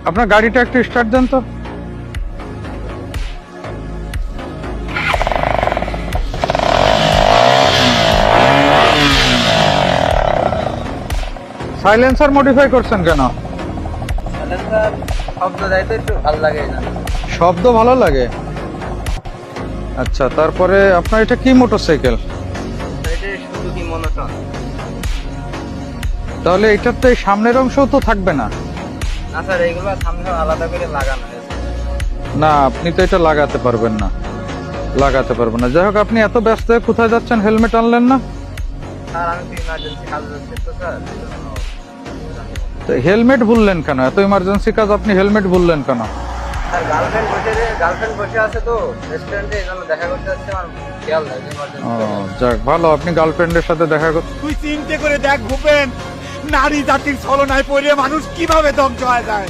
আপনার গাড়িটা একটু স্টার্ট দেন তো। সাইলেন্সার মডিফাই করছেন কেন? সাইলেন্সার শব্দ দেয় তো একটু ভালো লাগে না। শব্দ ভালো লাগে। আচ্ছা, তারপরে আপনার এটা কি মোটরসাইকেল? এটা শুধু কি মনোটন? তাহলে এটার তো এই সামনের অংশও তো থাকবে না। না স্যার, এইগুলো সামনে আলাদা করে লাগানো হয়েছে। না, আপনি তো এটা লাগাতে পারবেন না, লাগাতে পারবেন না। যাই হোক, আপনি এত ব্যস্ত হয়ে কোথায় যাচ্ছেন, হেলমেট আনলেন না? স্যার আমি তো ইমার্জেন্সি কাজ যাচ্ছি তো স্যার, এই জন্য। তো হেলমেট ভুললেন কেন? এত ইমার্জেন্সি কাজ, আপনি হেলমেট ভুললেন কেন? স্যার গার্লফ্রেন্ড বসে আছে তো রেস্টুরেন্টে, এই জন্য দেখা করতে যাচ্ছে, আমার খেয়াল নেই ও ইমার্জেন্সি। যাক, ভালো, আপনি গার্লফ্রেন্ডের সাথে দেখা করতে। তুই চিন্তা করে দেখ ভূপেন, নারী জাতির ছলনায় পড়ে মানুষ কিভাবে ধ্বংস হয়ে যায়।